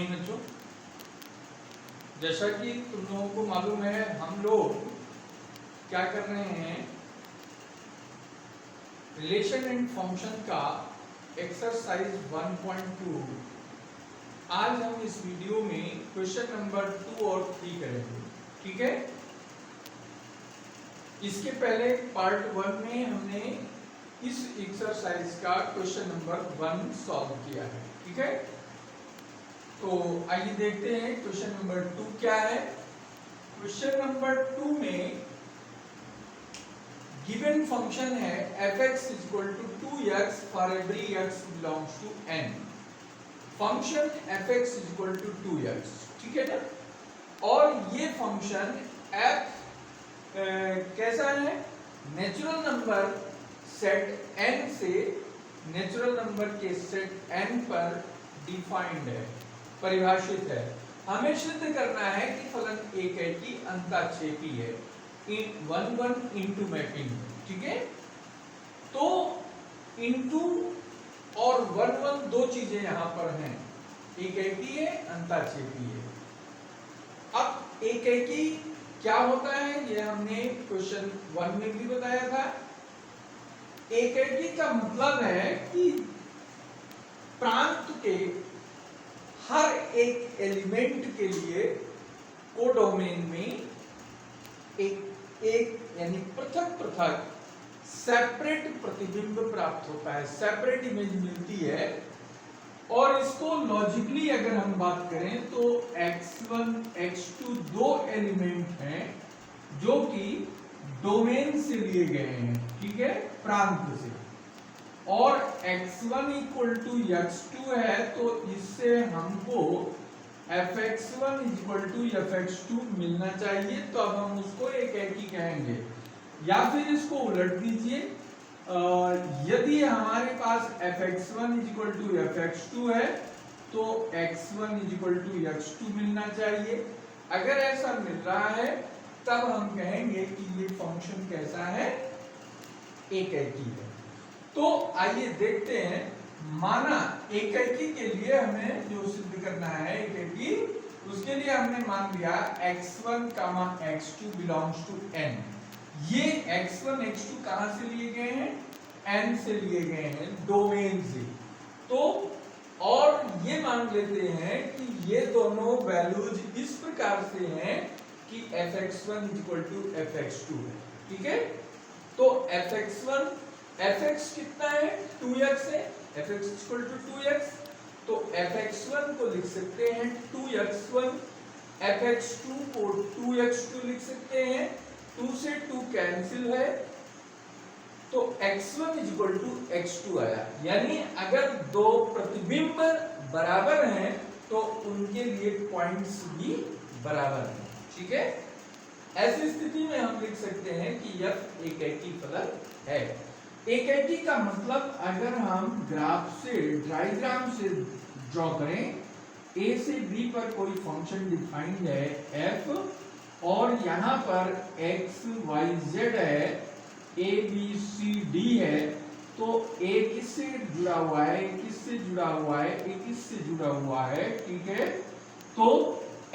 Morning बच्चों। जैसा कि तुम लोगों को मालूम है, हम लोग क्या कर रहे हैं, रिलेशन एंड फंक्शन का एक्सरसाइज 1.2 आज हम इस वीडियो में क्वेश्चन नंबर 2 और 3 करेंगे। ठीक है, इसके पहले पार्ट 1 में हमने इस एक्सरसाइज का क्वेश्चन नंबर 1 सॉल्व किया है। ठीक है, तो आइए देखते हैं क्वेश्चन नंबर 2 क्या है। क्वेश्चन नंबर 2 में गिवन फंक्शन है f(x) = 2x for every x belongs to n। Function f(x) = 2x, ठीक है ना। और ये फंक्शन f कैसा है, नेचुरल नंबर सेट n से नेचुरल नंबर के सेट n पर डिफाइंड है, परिभाषित है। हमें सिद्ध करना है कि फलन एक है कि अंतःक्षेपी है, इन 1 इंटू मैपिंग। ठीक है, तो इंटू और 1 दो चीजें यहां पर हैं, एकैकी है, अंतःक्षेपी है। अब एकैकी क्या होता है ये हमने क्वेश्चन 1 में भी बताया था। एकैकी का मतलब है कि प्रांत के हर एक एलिमेंट के लिए कोडोमेन में एक यानी पृथक पृथक सेपरेट प्रतिबिंब प्राप्त होता है, सेपरेट इमेज मिलती है। और इसको लॉजिकली अगर हम बात करें तो x1 x2 दो एलिमेंट हैं जो कि डोमेन से लिए गए हैं, ठीक है, प्रांत से। और x1 = x2 है, तो इससे हमको f(x1) = f(x2) मिलना चाहिए, तो अब हम उसको एकैकी कहेंगे। या फिर इसको उलट दीजिए, यदि हमारे पास f(x1) = f(x2) है तो x1 = x2 मिलना चाहिए। अगर ऐसा मिल रहा है तब हम कहेंगे कि ये फंक्शन कैसा है, एकैकी है। तो आइए देखते हैं, माना एकैकी के लिए हमें जो सिद्ध करना है एकैकी, उसके लिए हमने मान लिया x1, x2 belongs to n। ये x1 x2 कहां से लिए गए हैं, n से लिए गए हैं, डोमेन से। तो और ये मान लेते हैं कि ये दोनों वैल्यूज इस प्रकार से हैं कि f(x1) = f(x2) है। ठीक है, तो f(x1) f(x) कितना है, 2x है, f(x) = 2x, तो f(x1) को लिख सकते हैं 2x1, f(x2) को 2x2 लिख सकते हैं, 2 से 2 कैंसिल है, तो x1 = x2 आया। यानी अगर दो प्रतिबिंब बराबर हैं तो उनके लिए पॉइंट्स भी बराबर हैं। ठीक है, ऐसी स्थिति में हम लिख सकते हैं कि f एकैकी फलन है। एकैकी का मतलब अगर हम ग्राफ से, डायग्राम से ड्रॉ करें, a से b पर कोई फंक्शन डिफाइंड है f, और यहाँ पर x y z है, a b c d है, तो a किससे जुड़ा हुआ है, किससे जुड़ा हुआ है, a किससे जुड़ा हुआ है। ठीक है, तो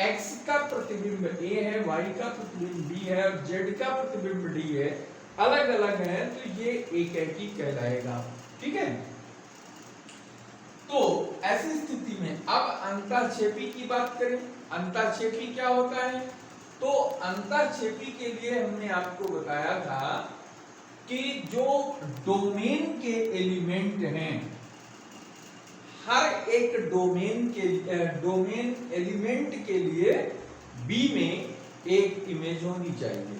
x का प्रतिबिंब a है, y का प्रतिबिंब b है और z का प्रतिबिंब d है, अलग अलग है, तो ये एकैकी कहलाएगा। ठीक है, तो ऐसी स्थिति में अब अंतःक्षेपी की बात करें। अंतःक्षेपी क्या होता है, तो अंतःक्षेपी के लिए हमने आपको बताया था कि जो डोमेन के एलिमेंट हैं, हर एक डोमेन एलिमेंट के लिए B में एक इमेज होनी चाहिए,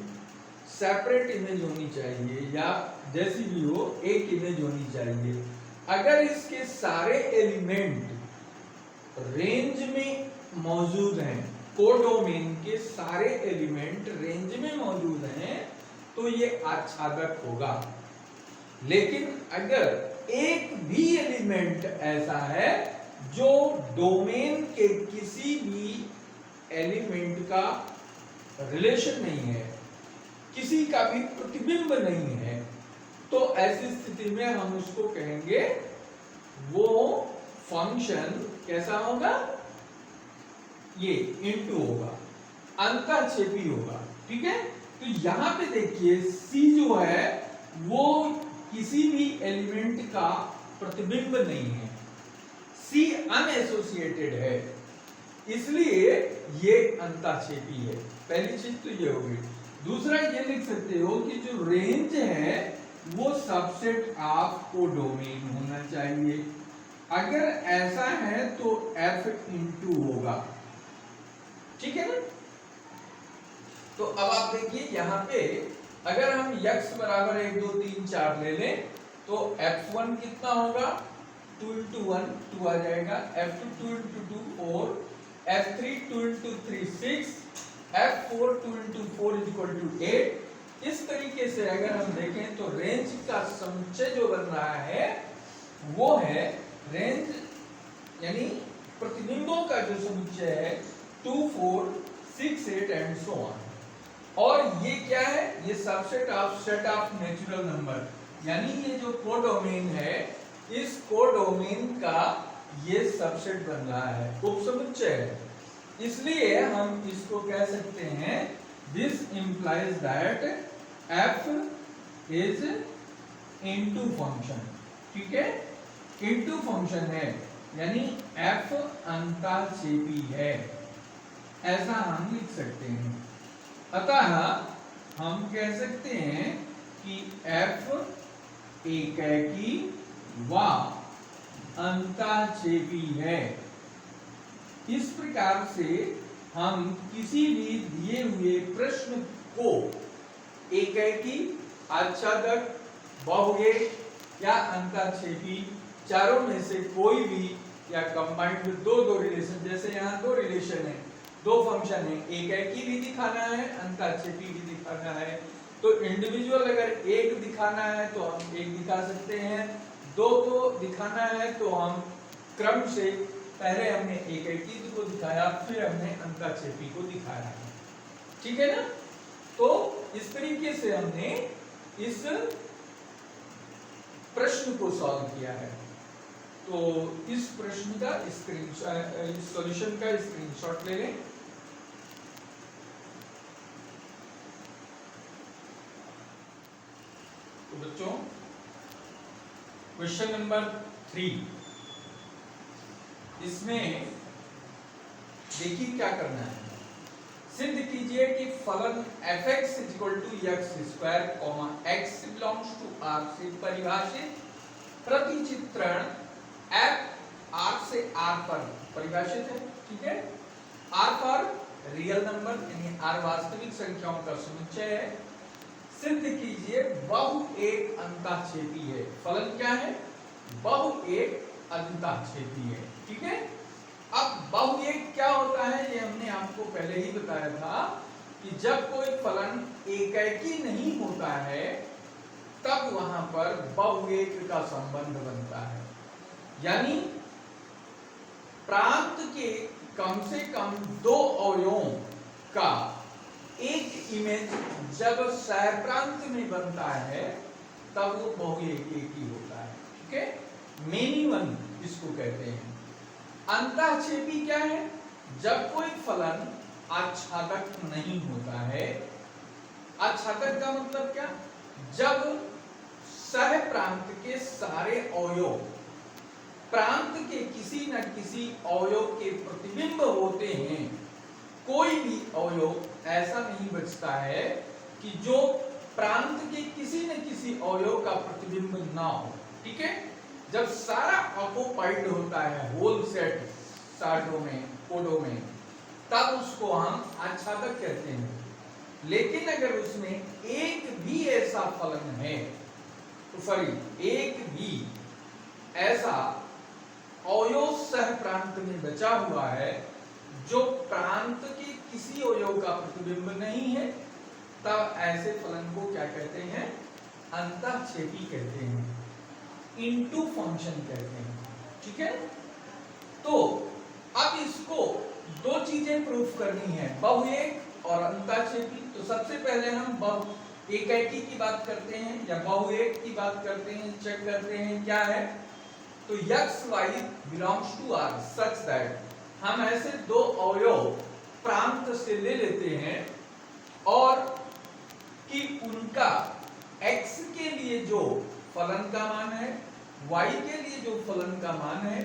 सेपरेट इमेज होनी चाहिए, या जैसी भी हो एक इमेज होनी चाहिए। अगर इसके सारे एलिमेंट रेंज में मौजूद हैं, कोडोमेन के सारे एलिमेंट रेंज में मौजूद हैं, तो ये आच्छादक होगा। लेकिन अगर एक भी एलिमेंट ऐसा है जो डोमेन के किसी भी एलिमेंट का रिलेशन नहीं है, किसी का भी प्रतिबिंब नहीं है, तो ऐसी स्थिति में हम उसको कहेंगे वो फंक्शन कैसा होगा, ये इनटू होगा, अंतःक्षेपी होगा, ठीक है। तो यहां पे देखिए सी जो है वो किसी भी एलिमेंट का प्रतिबिंब नहीं है, सी अनएसोसिएटेड है, इसलिए ये अंतःक्षेपी है। पहली चीज तो ये होगी। दूसरा ये लिख सकते हो कि जो रेंज है वो सबसेट ऑफ कोडोमेन होना चाहिए। अगर ऐसा है तो F इंटू होगा, ठीक है ना। तो अब आप देखिए यहाँ पे अगर हम x बराबर 1 2 3 4 ले लें तो F1 कितना होगा, 2 इंटू 1 2 आ जाएगा, F2 2 into 2 4, F3 2 into 3 6, F4 2 into 4 is equal to 8। इस तरीके से अगर हम देखें तो रेंज का समुच्चय जो बन रहा है वो है रेंज, यानी प्रतिबिंबों का जो समुच्चय है 2 4 6 8 एंड सो ऑन। और ये क्या है, ये subset of set of natural number, यानी ये जो कोडोमेन है इस कोडोमेन का ये सबसेट बन रहा है, उपसमुच्चय है। इसलिए हम इसको कह सकते हैं this implies that f is into function, ठीक है, इनटू फंक्शन है, यानी f अंतःक्षेपी है, ऐसा हम लिख सकते हैं। अतः हम कह सकते हैं कि f एकैकी व अंतःक्षेपी है। इस प्रकार से हम किसी भी दिए हुए प्रश्न को एकैकी, आच्छादक, बहुएक या अंतःक्षेपी चारों में से कोई भी, या कंबाइंड दो रिलेशन, जैसे यहाँ दो रिलेशन है, दो फंक्शन है, एकैकी भी दिखाना है अंतःक्षेपी भी दिखाना है। तो इंडिविजुअल अगर एक दिखाना है तो हम एक दिखा सकते हैं, दो को दिखाना है तो हम क्रम से पहले हमने एकैकी को दिखाया फिर हमने अंतःक्षेपी को दिखाया है, ठीक है ना। तो इस तरीके से हमने इस प्रश्न को सॉल्व किया है। तो इस प्रश्न का स्क्रीनशॉट, इस सॉल्यूशन का स्क्रीनशॉट ले लें। तो बच्चों क्वेश्चन नंबर 3, इसमें देखिए क्या करना है। सिद्ध कीजिए कि फलन f(x) = x², x belongs to R से परिभाषित प्रतिचित्रण f R से R पर परिभाषित है, ठीक है। R पर रियल नंबर यानी R वास्तविक संख्याओं का समुच्चय है। सिद्ध कीजिए बहुएक अंतःक्षेपी है। फलन क्या है, बहुएक अंतःक्षेपी है, ठीक है। अब बहुएक क्या होता है ये हमने आपको पहले ही बताया था कि जब कोई फलन एकैकी नहीं होता है तब वहां पर बहुएक का संबंध बनता है, यानी प्रांत के कम से कम दो अवयवों का एक इमेज जब सहप्रांत में बनता है तब वो बहुएकी होता है, ठीक है। मेनी वन इसको कहते हैं। अंतःक्षेपी क्या है, जब कोई फलन आच्छादक नहीं होता है। आच्छादक का मतलब क्या, जब सहप्रांत के सारे अवयव प्रांत के किसी न किसी अवयव के प्रतिबिंब होते हैं, कोई भी अवयव ऐसा नहीं बचता है कि जो प्रांत के किसी न किसी अवयव का प्रतिबिंब ना हो, ठीक है। जब सारा ऑक्युपाइड होता है होल सेट सार्डो में कोडो में, तब उसको हम आच्छादक कहते हैं। लेकिन अगर उसमें एक भी ऐसा फलन है, तो सॉरी एक भी ऐसा अवयव सह प्रांत में बचा हुआ है जो प्रांत के किसी अवयव का प्रतिबिंब नहीं है, तब ऐसे फलन को क्या कहते हैं, अंतःक्षेपी कहते हैं, इनटू फंक्शन कहते हैं, ठीक है। तो अब इसको दो चीजें प्रूफ करनी है, बहुएक और अंतःक्षेपी। तो सबसे पहले हम एकैकी की बात करते हैं या बहुएक की बात करते हैं, चेक करते हैं क्या है। तो x y belongs to R such that हम ऐसे दो अवयव प्रांत से ले लेते हैं और कि उनका x के लिए जो फलन का मान है, y के लिए जो फलन का मान है,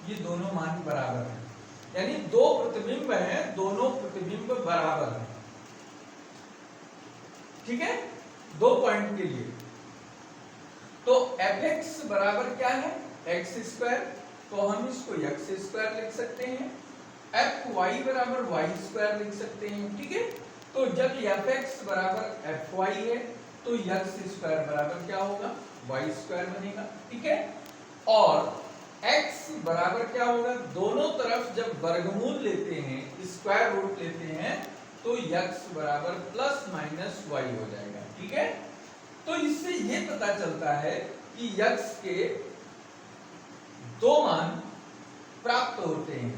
ये दोनों मान बराबर हैं। यानी दो प्रतिबिंब हैं, दोनों प्रतिबिंब बराबर हैं। ठीक है, दो पॉइंट के लिए। तो fx बराबर क्या है, x स्क्वायर, तो हम इसको x स्क्वायर लिख सकते हैं। fy बराबर y स्क्वायर लिख सकते हैं। ठीक है, तो जब fx बराबर fy है तो x स्क्वायर बराबर क्या होगा, y स्क्वायर बनेगा। ठीक है, और x बराबर क्या होगा, दोनों तरफ जब वर्गमूल लेते हैं, स्क्वायर रूट लेते हैं, तो x बराबर प्लस माइनस y हो जाएगा। ठीक है, तो इससे ये पता चलता है कि x के दो मान प्राप्त होते हैं,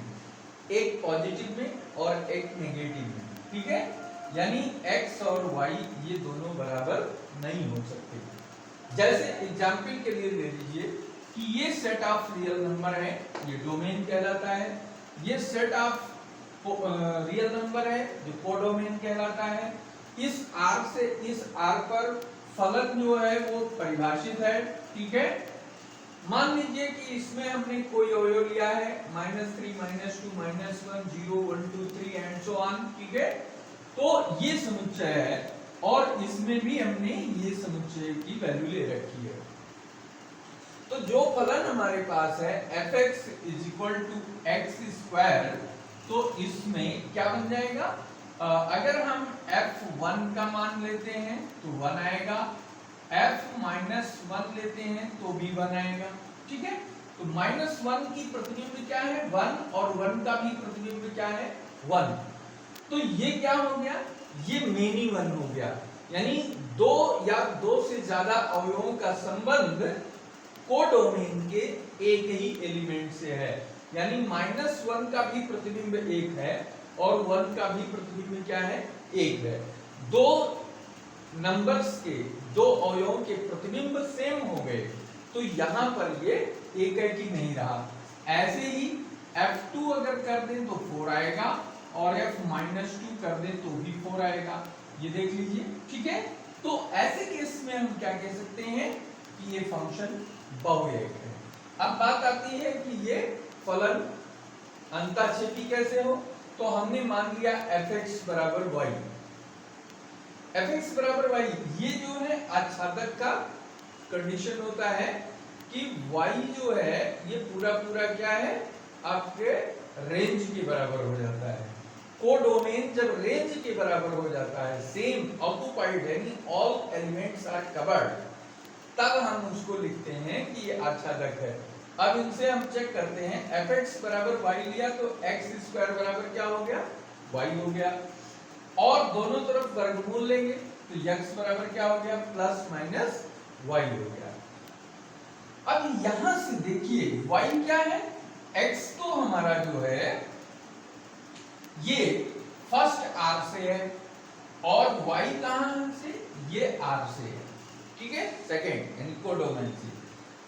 एक पॉजिटिव में और एक नेगेटिव में। ठीक है, यानी x और y ये दोनों बराबर नहीं हो सकते। जैसे एग्जाम्पल के लिए ले लीजिए कि ये सेट ऑफ रियल नंबर है, ये डोमेन कहलाता है। ये सेट ऑफ रियल नंबर है जो कोडोमेन कहलाता है। इस R से इस R पर फलन जो है वो परिभाषित है। ठीक है, मान लीजिए कि इसमें हमने कोई अवयव लिया है -3, -2, -1, 0, 1, 2, 3 एंड सो ऑन। ठीक है, तो ये समुच्चय है और इसमें भी हमने ये समुच्चय की वैल्यू ले रखी है। तो जो फलन हमारे पास है fx = x², तो इसमें क्या बन जाएगा, अगर हम f1 का मान लेते हैं तो 1 आएगा, f-1 लेते हैं तो भी 1 आएगा। ठीक है, तो -1 की प्रतिबिंब क्या है, 1, और 1 का भी प्रतिबिंब क्या है, 1। तो ये क्या हो गया, ये मेनी 1 हो गया। यानी दो या दो से ज्यादा अवयवों का संबंध कोडोमेन के एक ही एलिमेंट से है। यानी -1 का भी प्रतिबिंब 1 है और 1 का भी प्रतिबिंब क्या है, 1 है। दो नंबर्स के, दो अवयवों के प्रतिबिंब सेम हो गए, तो यहां पर ये एक ही नहीं रहा। ऐसे ही f2 अगर कर दें तो 4 आएगा और f-2 कर दें तो भी 4 आएगा। ये देख लीजिए। ठीक है, तो ऐसे केस में हम क्या कह सकते हैं कि ये फंक्शन बहुएक है। अब बात आती है कि ये फलन अंताक्षेपी कैसे हो, तो हमने मान लिया fx बराबर y। fx बराबर y, ये जो है आच्छादक का कंडीशन होता है कि y जो है ये पूरा पूरा क्या है, आपके रेंज के बराबर हो जाता है। कोडोमेन जब रेंज के बराबर हो जाता है, सेम ऑक्युपाइड यानी ऑल एलिमेंट्स आर कवर्ड, तब हम उसको लिखते हैं कि ये आच्छादक है। अब इनसे हम चेक करते हैं, fx बराबर y लिया तो x² बराबर क्या हो गया, y हो गया, और दोनों तरफ वर्गमूल लेंगे तो x बराबर क्या हो गया, प्लस माइनस y हो गया। अब यहां से देखिए y क्या है, x तो हमारा जो है ये फर्स्ट R से है और y कहां से, ये R से है। ठीक है, सेकंड यानी कोडोमेन से,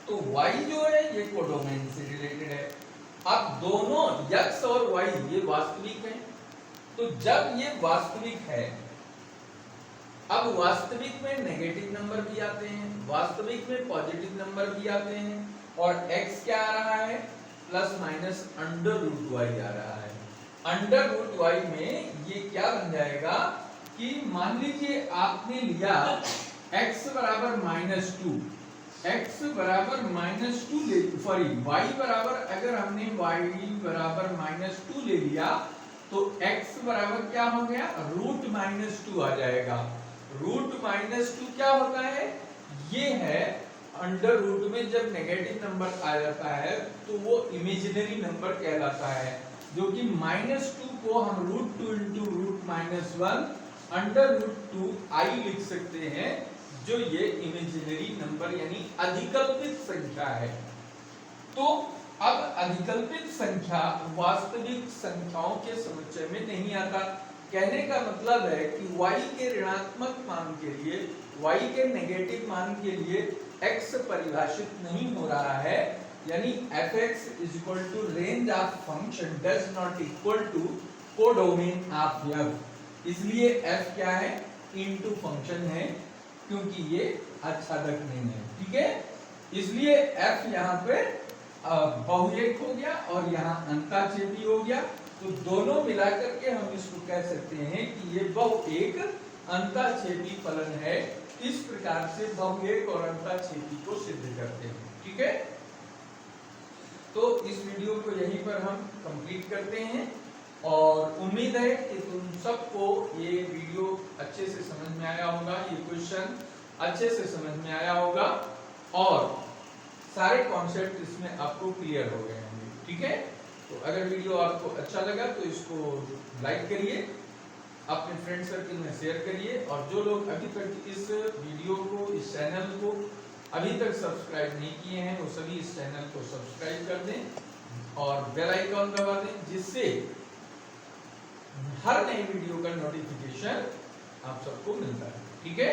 तो y जो है ये कोडोमेन से रिलेटेड है। अब दोनों x और y ये वास्तविक हैं, तो जब ये वास्तविक है, अब वास्तविक में नेगेटिव नंबर भी आते हैं, वास्तविक में पॉजिटिव नंबर भी आते हैं, और x क्या आ रहा है, प्लस माइनस √y आ रहा है। √y में ये क्या बन जाएगा कि मान लीजिए आपने लिया x बराबर -2, x बराबर -2 ले, सॉरी y बराबर, अगर हमने y बराबर -2 ले लिया तो x बराबर क्या हो गया, √-2 आ जाएगा। √-2 क्या होता है, ये है अंडर रूट में जब नेगेटिव नंबर आ जाता है तो वो इमेजिनरी नंबर कहलाता है, जो कि -2 को हम √2 × √-1 √2i लिख सकते हैं, जो ये इमेजिनरी नंबर यानी अधिकल्पित संख्या है। तो अब अधिकल्पित संख्या वास्तविक संख्याओं के समुच्चय में नहीं आता। कहने का मतलब है कि y के ऋणात्मक मान के लिए, y के नेगेटिव मान के लिए x परिभाषित नहीं हो रहा है, यानी fx is equal to range of function does not equal to codomain of f, इसलिए f क्या है, इनटू फंक्शन है, क्योंकि ये आच्छादक नहीं है, ठीक है। इसलिए f यहाँ पे बहुएक हो गया और यहाँ अंताछेदी हो गया, तो दोनों मिलाकर के हम इसको कह सकते हैं कि ये बहुएक अंताछेदी फलन है। इस प्रकार से बहुएक और अंताछेदी को सिद्ध करते हैं, ठीक है। तो इस वीडियो को यहीं पर हम कंप्लीट करते हैं और उम्मीद है कि तुम सबको ये वीडियो अच्छे से समझ में आया होगा, ये क्वेश्चन अच्छे से समझ में आया होगा और सारे कॉन्सेप्ट इसमें आपको क्लियर हो गए होंगे, ठीक है। तो अगर वीडियो आपको अच्छा लगा तो इसको लाइक करिए, अपने फ्रेंड सर्कल में शेयर करिए और जो लोग अभी तक इस वीडियो को, इस चैनल को अभी तक सब्सक्राइब नहीं किए हैं वो सभी इस चैनल को सब्सक्राइब कर दें और बेल आइकन दबा दें, जिससे हर नए वीडियो का नोटिफिकेशन आप सबको मिलता है, ठीक है।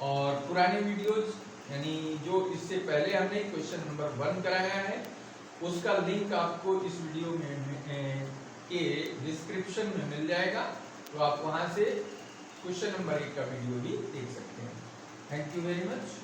और पुराने वीडियोस यानी जो इससे पहले हमने क्वेश्चन नंबर 1 कराया है उसका लिंक आपको इस वीडियो में के डिस्क्रिप्शन में मिल जाएगा, तो आप वहां से क्वेश्चन नंबर 1 का वीडियो भी देख सकते हैं। Thank you very much.